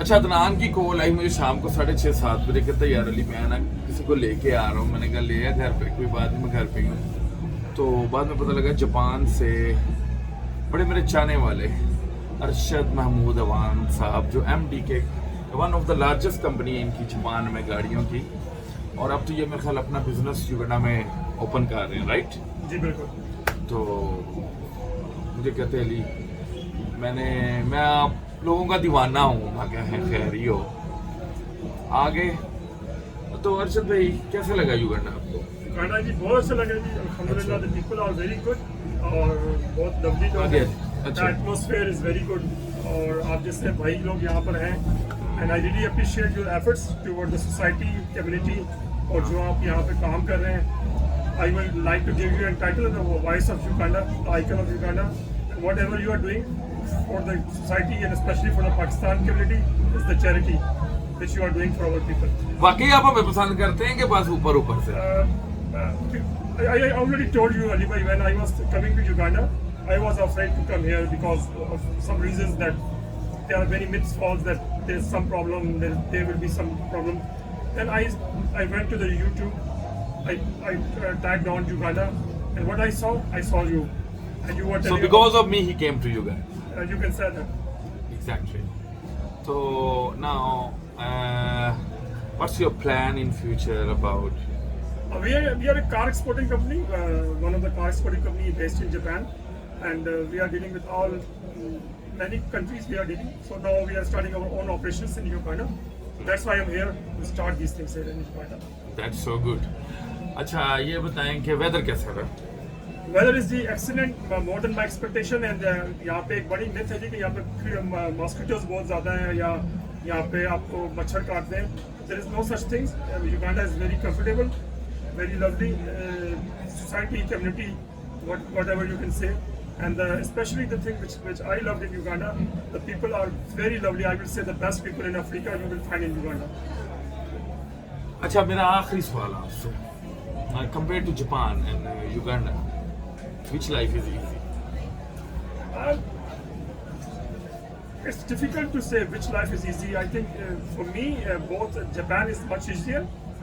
अच्छा, अदनान की कॉल आई मुझे शाम को 6:30-7 बजे, कहता यार अली मैं ना किसी को लेके आ रहा हूँ। मैंने कहा ले आ घर पे, कोई बात नहीं मैं घर पे ही हूँ। तो बाद में पता लगा जापान से बड़े मेरे चाहने वाले अरशद महमूद अवान साहब, जो MD के one of the largest company है इनकी जापान में गाड़ियों की, और अब तो ये मेरे ख्याल अपना बिजनेस युगांडा में ओपन कर रहे हैं, राइट? जी बिल्कुल। तो मुझे कहते अली मैं आप लोगों का दीवाना हूँ। मैं क्या है, खैर ही हो आगे। तो अरशद भाई कैसे लगा युगांडा आपको? युगांडा जी बहुत अच्छा लगा जी, अल्हम्दुलिल्लाह the people are very good और बहुत लवली लोग हैं। अच्छा। एटमॉस्फेयर इज वेरी गुड और आप जैसे भाई लोग यहाँ पर हैं and I really appreciate your efforts toward the society community और जो आप यहाँ पे काम कर रहे हैं। I would like to give you an title the voice of Uganda, the icon of Uganda. Whatever you are doing for the society and especially for the Pakistan community is the charity which you are doing for our people. वाकई आप हमें पसंद करते हैं कि बस ऊपर से? I already told you Ali bhai, when I was coming to Uganda I was afraid to come here because of some reasons that there are many myths false that there's some problem, there will be some problem. Then I went to the YouTube, I tagged on Uganda and what I saw you and you were So telling because of me he came to Uganda. you can say that. Exactly. So now, what's your plan in future about? We are a car exporting company, one of the car exporting company based in Japan, and we are dealing with all many countries. We are dealing. So now we are starting our own operations in Uganda. That's why I'm here to start these things here in Uganda. That's so good. अच्छा ये बताएं कि weather कैसा है? Weather is the excellent, more than my expectation, and यहाँ पे एक बड़ी myth है जी कि यहाँ पे mosquitoes बहुत ज़्यादा हैं या यहाँ पे आपको मच्छर काटते हैं. There is no such things. Uganda is very comfortable, very lovely society, community, whatever you can say, and especially the thing which I loved in Uganda, the people are very lovely. I will say the best people in Africa you will find in Uganda. अच्छा मेरा आखिरी सवाल आपसे, compared to Japan and Uganda, which life is easy? It's difficult to say which life is easy. I think for me, both Japan is much easier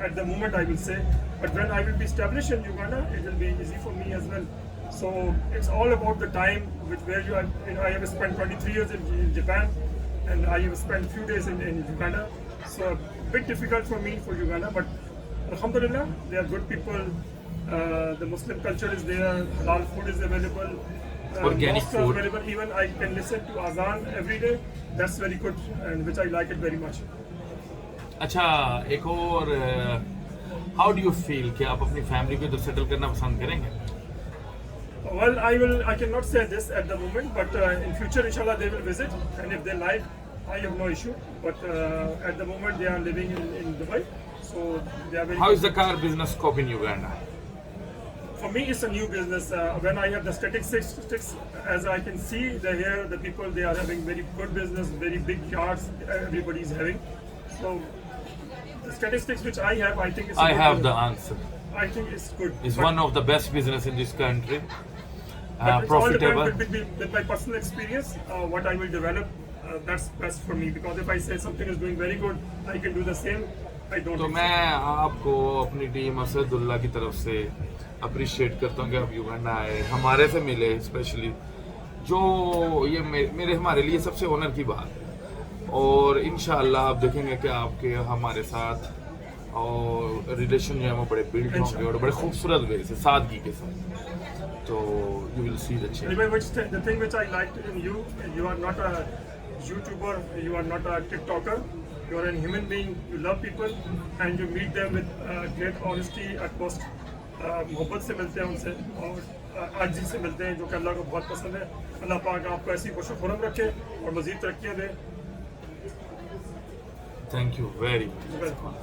at the moment, I will say. But when I will be established in Uganda, it will be easy for me as well. So it's all about the time where you are. I have spent 23 years in Japan, and I have spent few days in Uganda. So a bit difficult for me for Uganda, but alhamdulillah, they are good people. The Muslim culture is there. Halal food is available. Organic mosques are food. available. Even I can listen to azan every day. That's very good, and which I like it very much. अच्छा एक और, how do you feel कि आप अपनी family को इधर settle करना पसंद करेंगे? Well, I cannot say this at the moment, but in future, inshallah, they will visit, and if they like, I have no issue. But at the moment, they are living in Dubai, so they are very. How is the car business scope in Uganda? For me, it's a new business. When I have the statistics, as I can see, here the people they are having very good business, very big yards. Everybody is having. So the statistics which I have, I think it's. I have the answer. I think it's good. It's But- one of the best business in this country. But it's all Profitable. depends with my personal experience, what I will develop. That's best for me because if I say something is doing very good, I can do the same. I don't. तो मैं आपको अपनी team Asadullah की तरफ से appreciate करता हूँ कि आप युगांडा आए, हमारे से मिले, स्पेशली जो ये मेरे हमारे लिए सबसे ऑनर की बात है। और इंशाअल्लाह आप देखेंगे कि आपके हमारे साथ और रिलेशन जो है वो बड़े बिल्ड होंगे और बड़े खूबसूरत वे से, सादगी के साथ। तो you will see the change. Anyway, the thing which I liked in you, you are not a YouTuber, you are not a TikToker. You are a human being. You love people, and you meet them with great honesty, utmost मोहब्बत से मिलते हैं उनसे और आजी से मिलते हैं, जो कि अल्लाह को बहुत पसंद है। अल्लाह पाक आपको ऐसी खुशखुरम रखे और मज़ीद तरक्कियाँ दे। Thank you very much. Welcome.